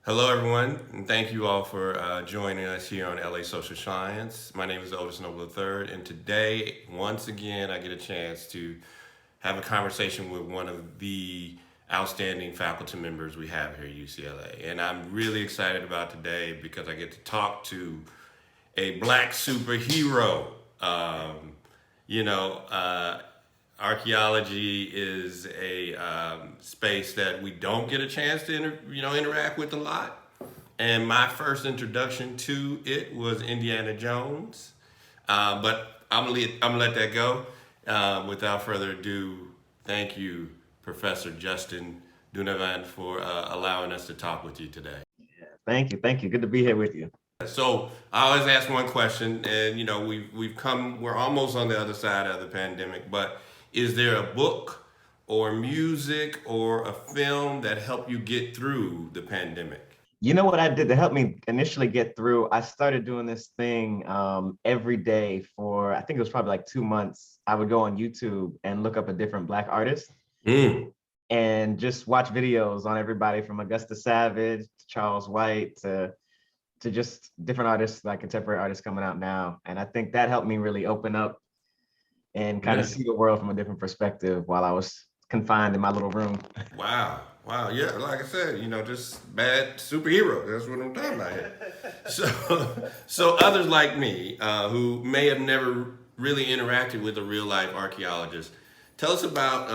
Hello, everyone, and thank you all for joining us here on LA Social Science. My name is Otis Noble III, and today, once again, I get a chance to have a conversation with one of the outstanding faculty members we have here at UCLA. And I'm really excited about today because I get to talk to a black superhero. Um, you know, uh, Archaeology is a space that we don't get a chance to interact with a lot. And my first introduction to it was Indiana Jones. But I'm gonna let that go. Without further ado, thank you, Professor Justin Dunavan, for allowing us to talk with you today. Thank you. Thank you. Good to be here with you. So I always ask one question, and we're almost on the other side of the pandemic. But is there a book or music or a film that helped you get through the pandemic? You know what I did to help me initially get through? I started doing this thing every day for, I think it was probably like 2 months. I would go on YouTube and look up a different Black artist Mm. and just watch videos on everybody from Augusta Savage to Charles White to just different artists, like contemporary artists coming out now. And I think that helped me really open up and kind of Yeah. see the world from a different perspective while I was confined in my little room. Wow. Wow. Yeah. Like I said, just bad superhero. That's what I'm talking about here. So others like me who may have never really interacted with a real life archaeologist, tell us about,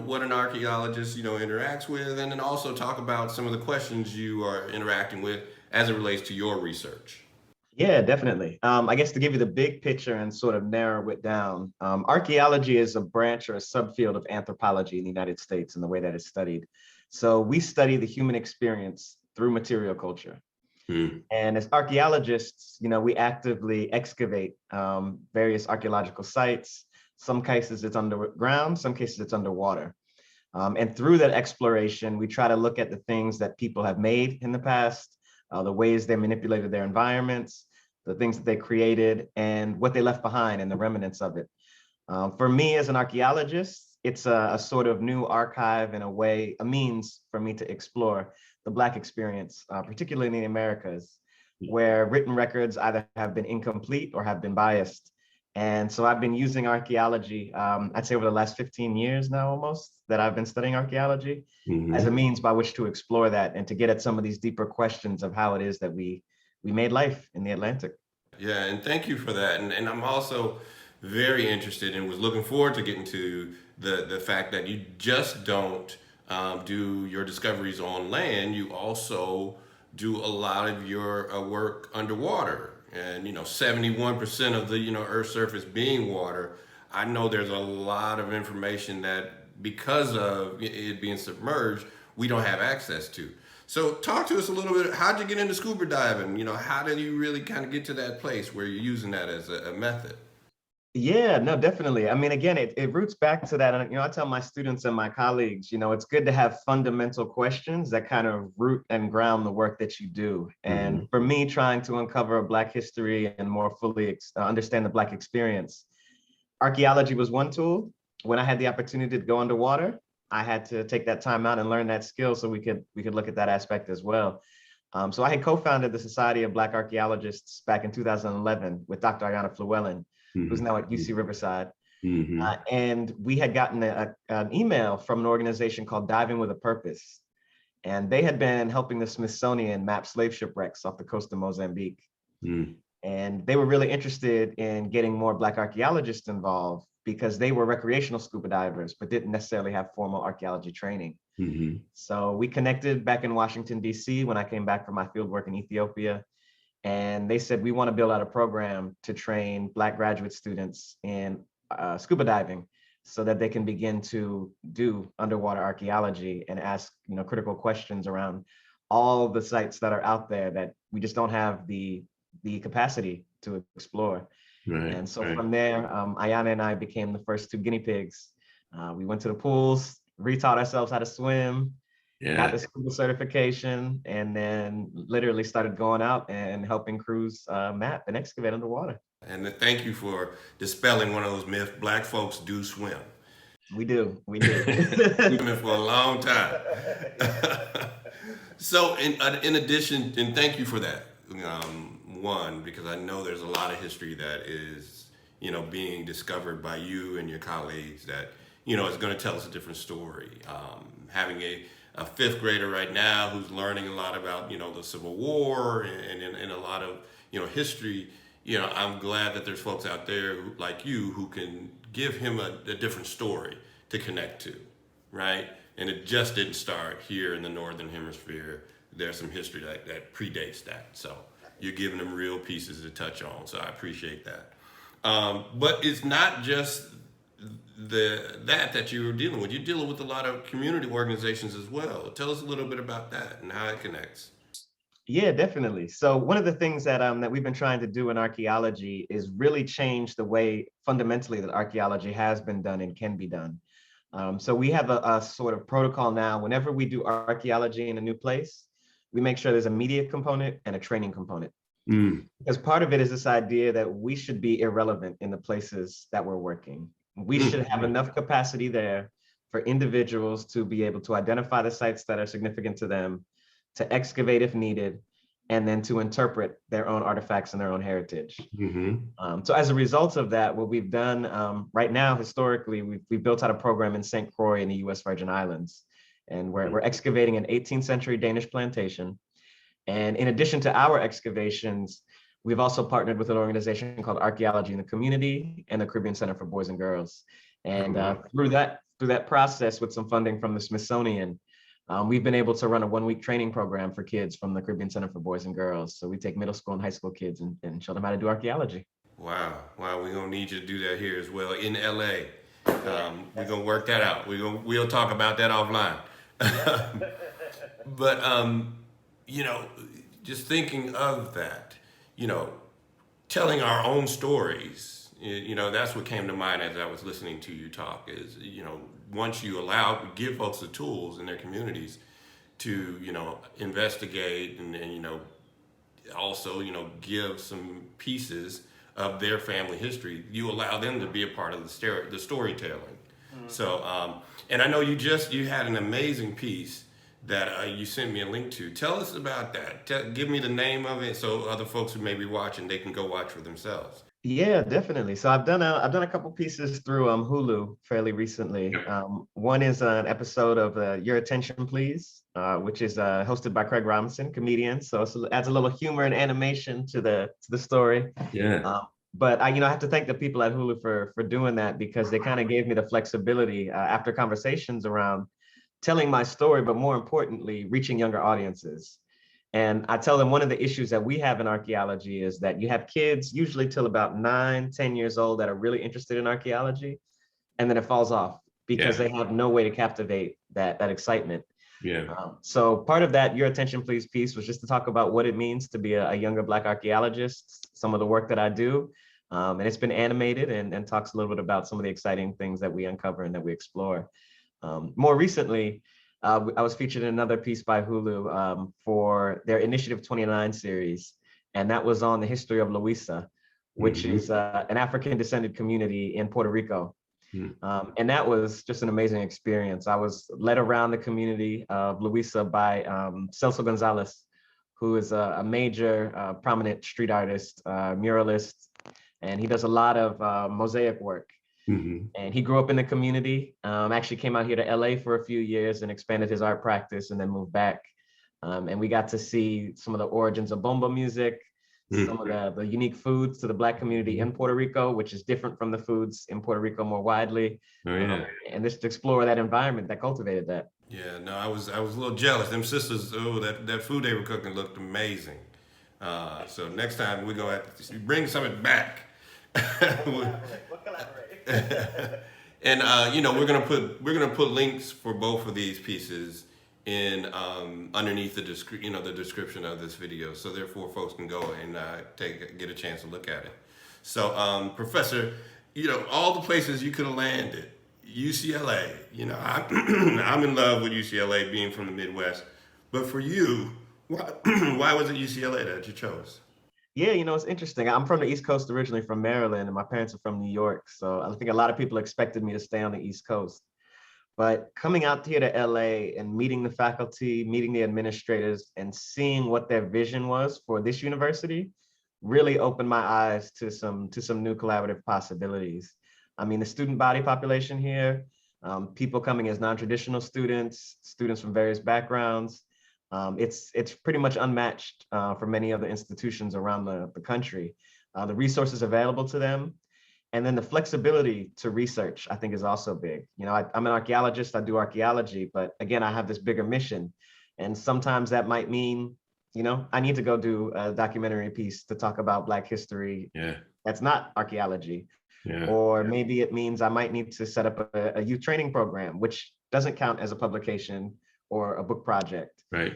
what an archaeologist, interacts with, and then also talk about some of the questions you are interacting with as it relates to your research. Yeah, definitely. I guess to give you the big picture and sort of narrow it down, archaeology is a branch or a subfield of anthropology in the United States in the way that it's studied. So we study the human experience through material culture. Hmm. And as archaeologists, we actively excavate various archaeological sites. Some cases it's underground, some cases it's underwater. And through that exploration, we try to look at the things that people have made in the past, the ways they manipulated their environments, the things that they created, and what they left behind and the remnants of it. For me as an archaeologist, it's a sort of new archive in a way, a means for me to explore the Black experience, particularly in the Americas, where written records either have been incomplete or have been biased. And so I've been using archaeology, I'd say over the last 15 years now almost, that I've been studying archaeology as a Hmm. means by which to explore that and to get at some of these deeper questions of how it is that we made life in the Atlantic. Yeah, and thank you for that. And I'm also very interested and was looking forward to getting to the fact that you just don't do your discoveries on land. You also do a lot of your work underwater. And 71% of the Earth's surface being water. I know there's a lot of information that because of it being submerged, we don't have access to. So talk to us a little bit. How'd you get into scuba diving? How did you really kind of get to that place where you're using that as a method? Yeah, no, definitely. I mean, again, it roots back to that. And, I tell my students and my colleagues, it's good to have fundamental questions that kind of root and ground the work that you do. And Hmm. for me, trying to uncover Black history and more fully understand the Black experience, archaeology was one tool. When I had the opportunity to go underwater, I had to take that time out and learn that skill so we could look at that aspect as well. So I had co-founded the Society of Black Archaeologists back in 2011 with Dr. Ayanna Flewellen, who's now at UC Riverside. Hmm. And we had gotten an email from an organization called Diving with a Purpose. And they had been helping the Smithsonian map slave shipwrecks off the coast of Mozambique. Hmm. And they were really interested in getting more Black archaeologists involved because they were recreational scuba divers, but didn't necessarily have formal archaeology training. Hmm. So we connected back in Washington, D.C. when I came back from my field work in Ethiopia. And they said, we want to build out a program to train Black graduate students in scuba diving so that they can begin to do underwater archaeology and ask critical questions around all the sites that are out there that we just don't have the capacity to explore. Right. And so Right. from there, Ayana and I became the first two guinea pigs. We went to the pools, retaught ourselves how to swim, got Yeah. the scuba certification, and then literally started going out and helping crews map and excavate underwater. And thank you for dispelling one of those myths. Black folks do swim. We do, we do. We've been for a long time. So in addition, and thank you for that. One, because I know there's a lot of history that is, being discovered by you and your colleagues that, is going to tell us a different story. Having a fifth grader right now who's learning a lot about, the Civil War and a lot of, history, I'm glad that there's folks out there like you who can give him a different story to connect to, right? And it just didn't start here in the Northern Hemisphere. There's some history that predates that. So you're giving them real pieces to touch on. So I appreciate that. But it's not just that you were dealing with. You're dealing with a lot of community organizations as well. Tell us a little bit about that and how it connects. Yeah, definitely. So one of the things that we've been trying to do in archaeology is really change the way fundamentally that archaeology has been done and can be done. So we have a sort of protocol now. Whenever we do archaeology in a new place, we make sure there's a media component and a training component. Mm. Because part of it is this idea that we should be irrelevant in the places that we're working. We should have enough capacity there for individuals to be able to identify the sites that are significant to them, to excavate if needed, and then to interpret their own artifacts and their own heritage. Mm-hmm. So as a result of that, what we've done right now, historically, we've built out a program in St. Croix in the US Virgin Islands. And we're excavating an 18th century Danish plantation. And in addition to our excavations, we've also partnered with an organization called Archaeology in the Community and the Caribbean Center for Boys and Girls. And through that process, with some funding from the Smithsonian, we've been able to run a 1-week training program for kids from the Caribbean Center for Boys and Girls. So we take middle school and high school kids and show them how to do archaeology. Wow. We're gonna need you to do that here as well in LA. We're gonna work that out. We'll talk about that offline. But just thinking of that, telling our own stories, that's what came to mind as I was listening to you talk is, once you give folks the tools in their communities to, investigate and also, give some pieces of their family history, you allow them to be a part of the storytelling. Mm-hmm. So, and I know you had an amazing piece that you sent me a link to. Tell us about that. Give me the name of it so other folks who may be watching, they can go watch for themselves. Yeah, definitely. So I've done a couple pieces through Hulu fairly recently. One is an episode of Your Attention Please, which is hosted by Craig Robinson, comedian. So it adds a little humor and animation to the story. Yeah. But I have to thank the people at Hulu for doing that, because they kind of gave me the flexibility after conversations around telling my story, but more importantly, reaching younger audiences. And I tell them one of the issues that we have in archaeology is that you have kids usually till about 9, 10 years old that are really interested in archaeology, and then it falls off because they have no way to captivate that excitement. Yeah. So part of that Your Attention Please piece was just to talk about what it means to be a younger Black archaeologist, some of the work that I do. And it's been animated and talks a little bit about some of the exciting things that we uncover and that we explore. More recently, I was featured in another piece by Hulu for their Initiative 29 series, and that was on the history of Loíza, which is an African descended community in Puerto Rico. And that was just an amazing experience. I was led around the community of Loíza by Celso Gonzalez, who is a major prominent street artist, muralist, and he does a lot of mosaic work. And he grew up in the community, actually came out here to LA for a few years and expanded his art practice and then moved back. And we got to see some of the origins of bomba music, some of the unique foods to the Black community in Puerto Rico, which is different from the foods in Puerto Rico more widely. And just to explore that environment that cultivated that. Yeah, no, I was a little jealous. Them sisters, that food they were cooking looked amazing. So next time we're gonna have to bring something back. We'll collaborate. And we're gonna put links for both of these pieces in underneath the description of this video, so therefore folks can go and get a chance to look at it. So Professor, all the places you could have landed, UCLA. I'm in love with UCLA, being from the Midwest. But for you, why was it UCLA that you chose? Yeah, it's interesting. I'm from the East Coast originally, from Maryland, and my parents are from New York. So I think a lot of people expected me to stay on the East Coast. But coming out here to LA and meeting the faculty, meeting the administrators, and seeing what their vision was for this university really opened my eyes to some new collaborative possibilities. I mean, the student body population here, people coming as non-traditional students, students from various backgrounds, it's pretty much unmatched for many other institutions around the country. The resources available to them, and then the flexibility to research, I think, is also big. You know, I'm an archaeologist, I do archaeology, but again, I have this bigger mission. And sometimes that might mean, you know, I need to go do a documentary piece to talk about Black history. Yeah. That's not archaeology. Yeah. Or maybe it means I might need to set up a youth training program, which doesn't count as a publication or a book project. Right.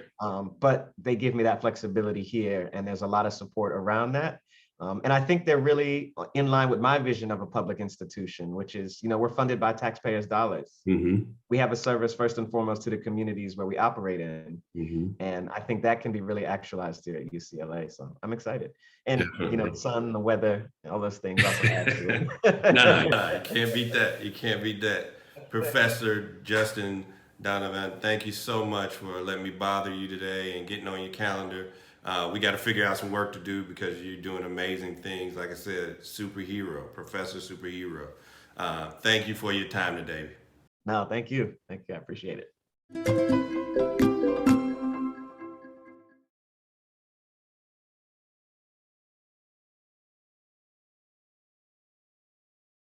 But they give me that flexibility here, and there's a lot of support around that. And I think they're really in line with my vision of a public institution, which is, you know, we're funded by taxpayers' dollars. Mm-hmm. We have a service first and foremost to the communities where we operate in. Mm-hmm. And I think that can be really actualized here at UCLA. So I'm excited. And, Definitely. you know, the sun, the weather, all those things also add to it. No, you can't beat that. You can't beat that. Professor Justin Donovan, thank you so much for letting me bother you today and getting on your calendar. We got to figure out some work to do because you're doing amazing things. Like I said, superhero, professor superhero. Thank you for your time today. No, thank you. Thank you. I appreciate it.